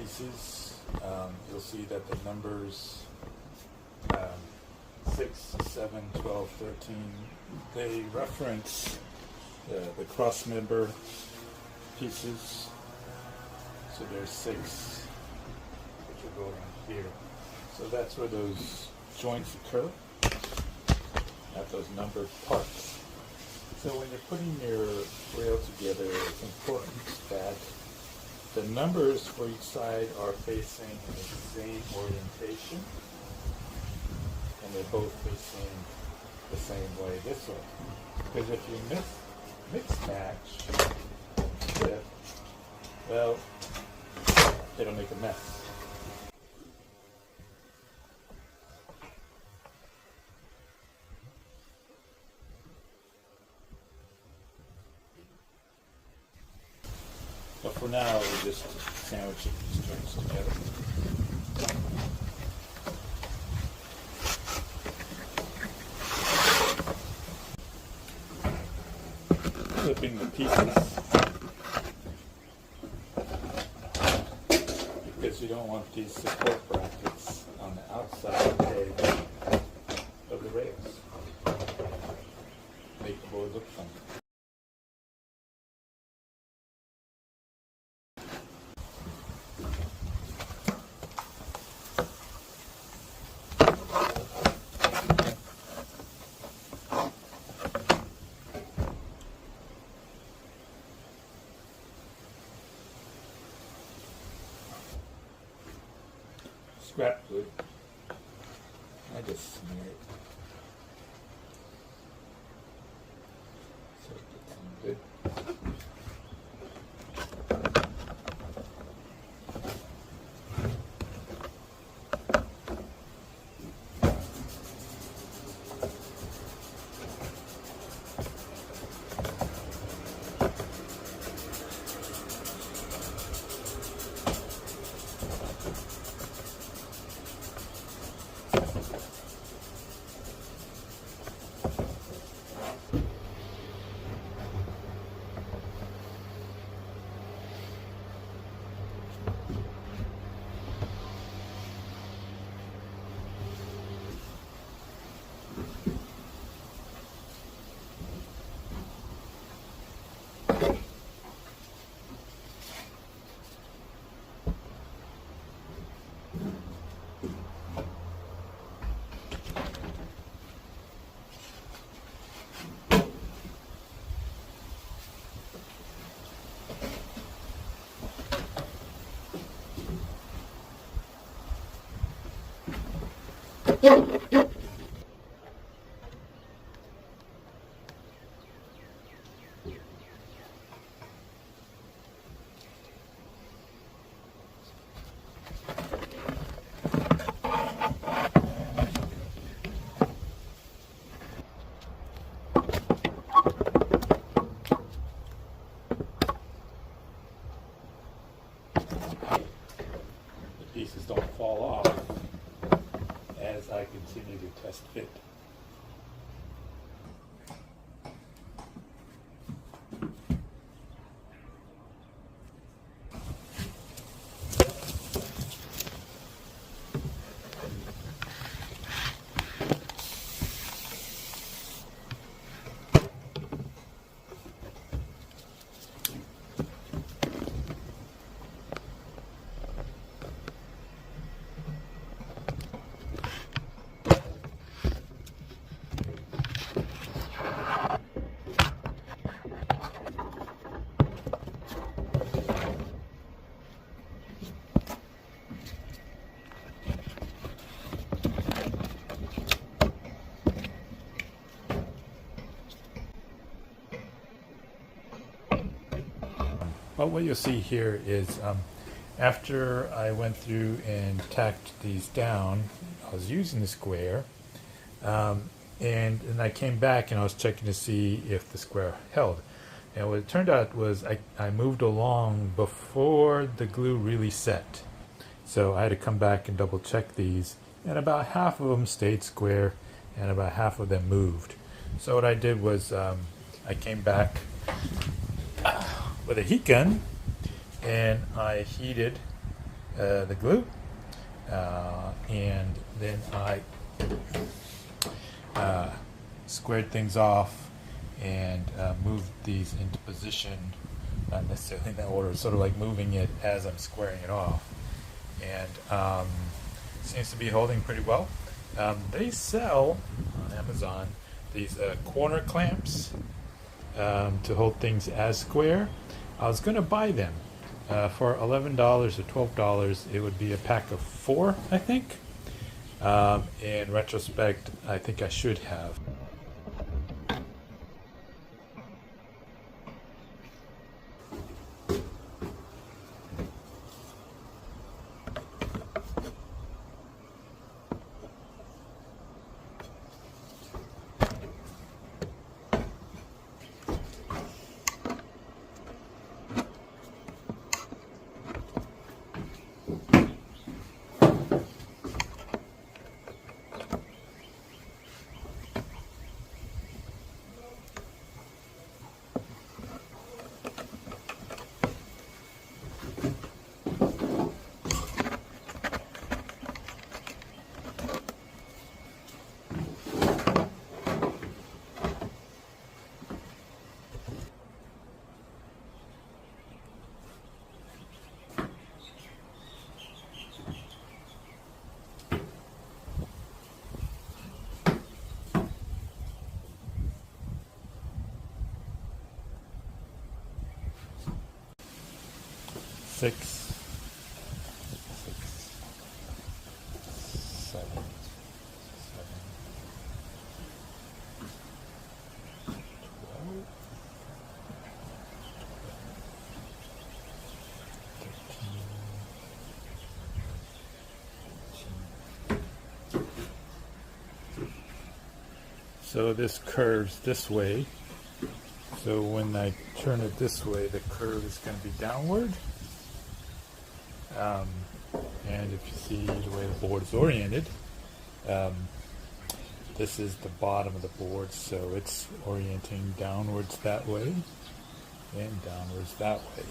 pieces, you'll see that the numbers 6, 7, 12, 13, they reference the cross member pieces. So there's 6 which are going here. So that's where those joints occur, at those numbered parts. So when you're putting your rail together, it's important that the numbers for each side are facing in the same orientation, and they're both facing the same way this way. Because if you mix match it, well, it'll make a mess. But for now, we're just sandwiching these joints together. Clipping the pieces, because you don't want these support brackets on the outside edge of the rails. Make the board look funny. Scrap wood. I just smear it. So it gets in good. Pieces don't fall off as I continue to test fit. Well, what you'll see here is after I went through and tacked these down, I was using the square, and I came back and I was checking to see if the square held. And what it turned out was I moved along before the glue really set. So I had to come back and double check these, and about half of them stayed square and about half of them moved. So what I did was I came back with a heat gun and I heated the glue, and then I squared things off and moved these into position, not necessarily in that order, sort of like moving it as I'm squaring it off, and seems to be holding pretty well. They sell on Amazon these corner clamps to hold things as square. I was going to buy them for $11 or $12. It would be a pack of 4, I think. In retrospect, I think I should have. Six, 7, 7, 12, 13. So this curves this way. So when I turn it this way, the curve is going to be downward. And if you see the way the board is oriented, this is the bottom of the board, so it's orienting downwards that way and downwards that way.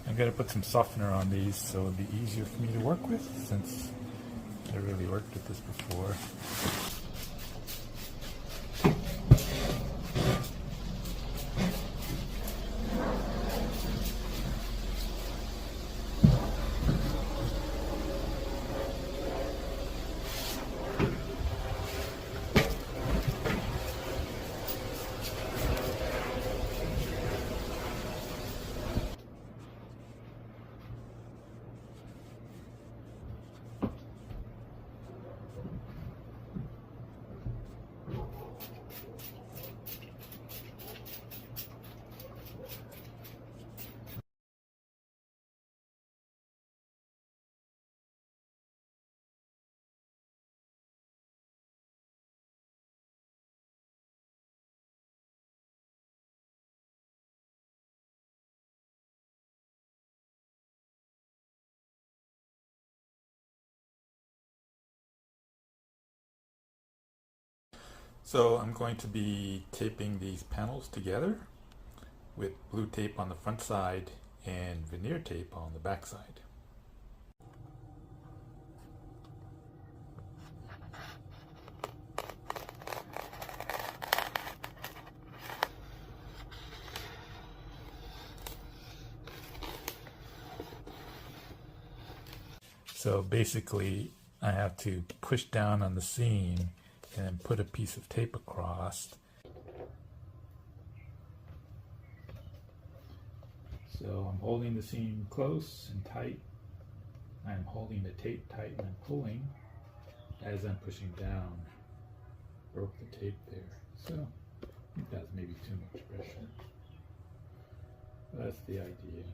I'm going to put some softener on these so it'll be easier for me to work with, since I really worked with this before. So I'm going to be taping these panels together with blue tape on the front side and veneer tape on the back side. So basically I have to push down on the seam and then put a piece of tape across. So I'm holding the seam close and tight. I'm holding the tape tight and I'm pulling as I'm pushing down. Broke the tape there. So that's maybe too much pressure. That's the idea.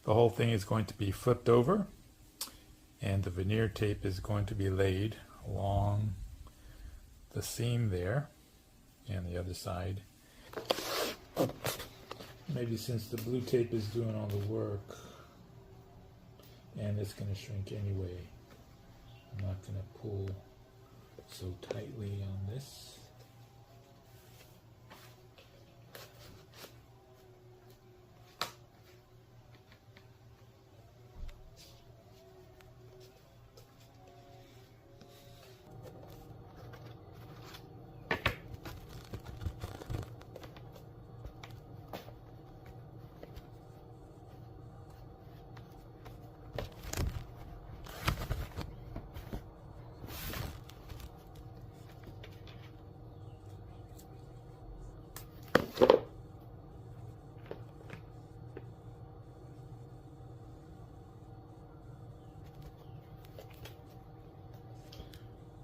The whole thing is going to be flipped over and the veneer tape is going to be laid along the seam there and the other side. Maybe since the blue tape is doing all the work and it's going to shrink anyway, I'm not going to pull so tightly on this.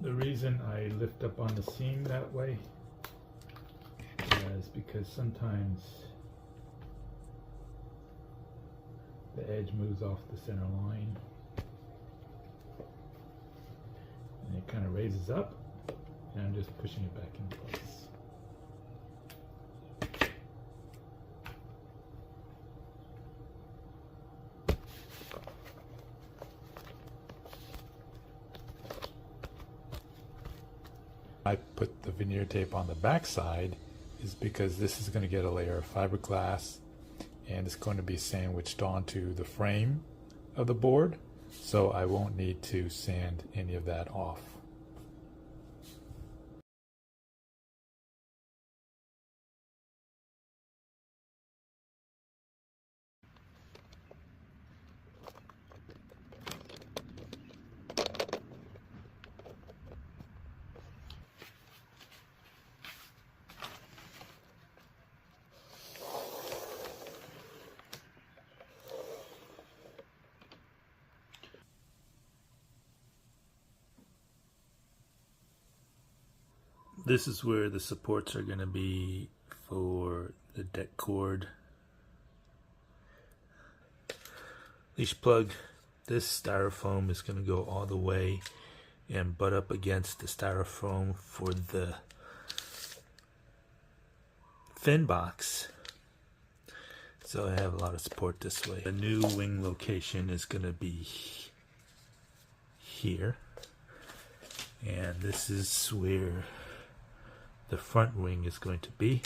The reason I lift up on the seam that way is because sometimes the edge moves off the center line and it kind of raises up and I'm just pushing it back in place. I put the veneer tape on the back side is because this is going to get a layer of fiberglass and it's going to be sandwiched onto the frame of the board, so I won't need to sand any of that off. This is where the supports are going to be for the deck cord. Leash plug. This styrofoam is going to go all the way and butt up against the styrofoam for the fin box. So I have a lot of support this way. The new wing location is going to be here. And this is where the front wing is going to be.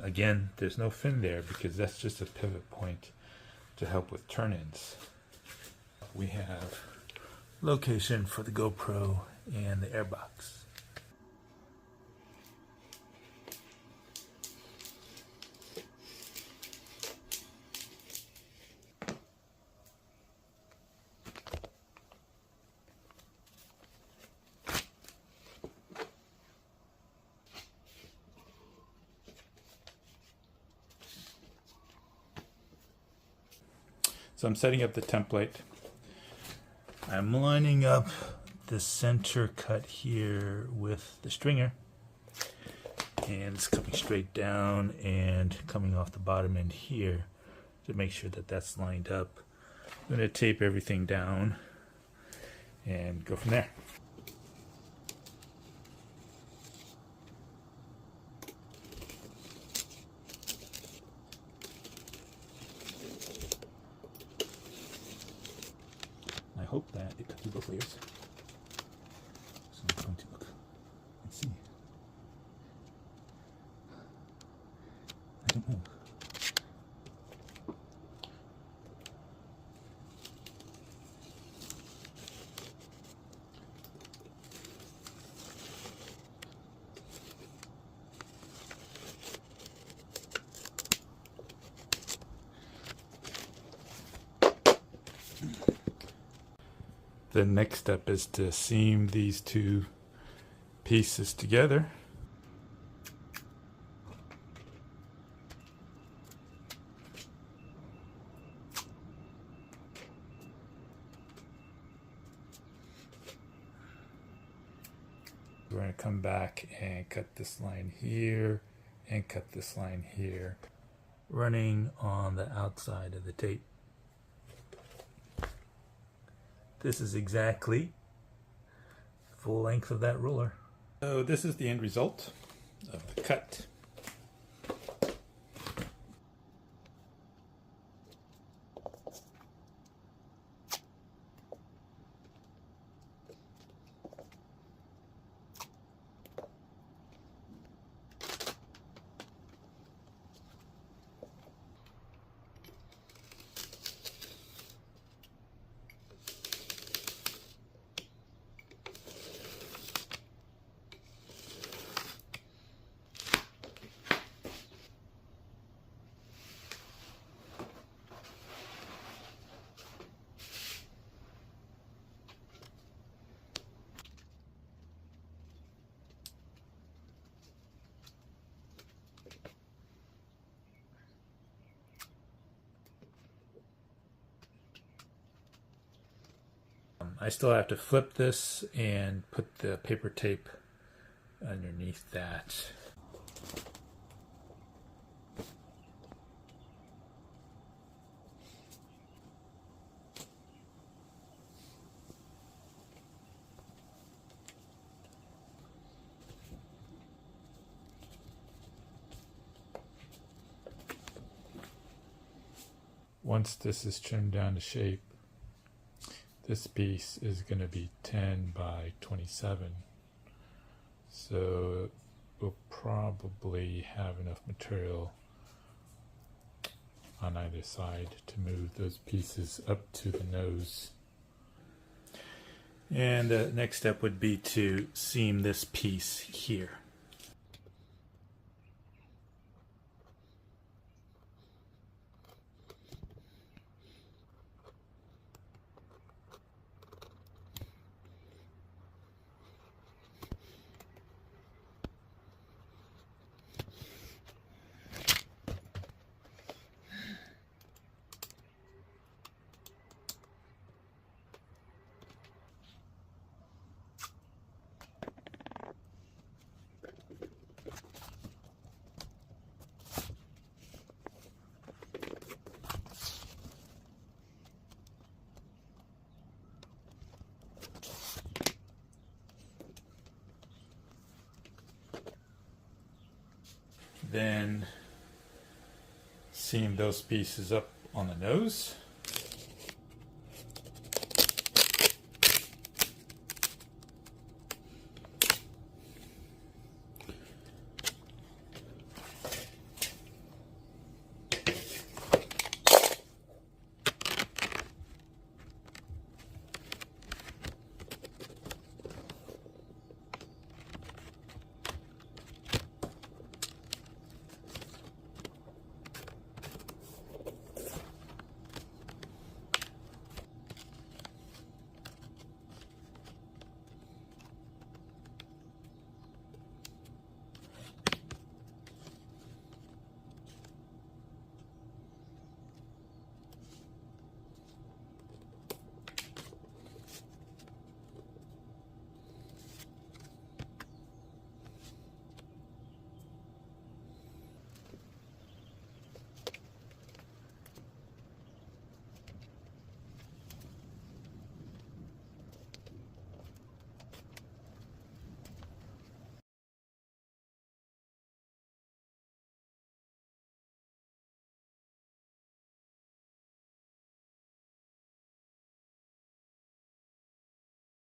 Again, there's no fin there because that's just a pivot point to help with turn-ins. We have location for the GoPro and the airbox. So I'm setting up the template. I'm lining up the center cut here with the stringer, and it's coming straight down and coming off the bottom end here to make sure that that's lined up. I'm going to tape everything down and go from there. clears. So I'm going to look and see. I don't know. The next step is to seam these two pieces together. We're going to come back and cut this line here and cut this line here, running on the outside of the tape. This is exactly full length of that ruler. So this is the end result of the cut. I still have to flip this and put the paper tape underneath that. Once this is trimmed down to shape, this piece is going to be 10 by 27, so we'll probably have enough material on either side to move those pieces up to the nose. And the next step would be to seam this piece here. Then seam those pieces up on the nose.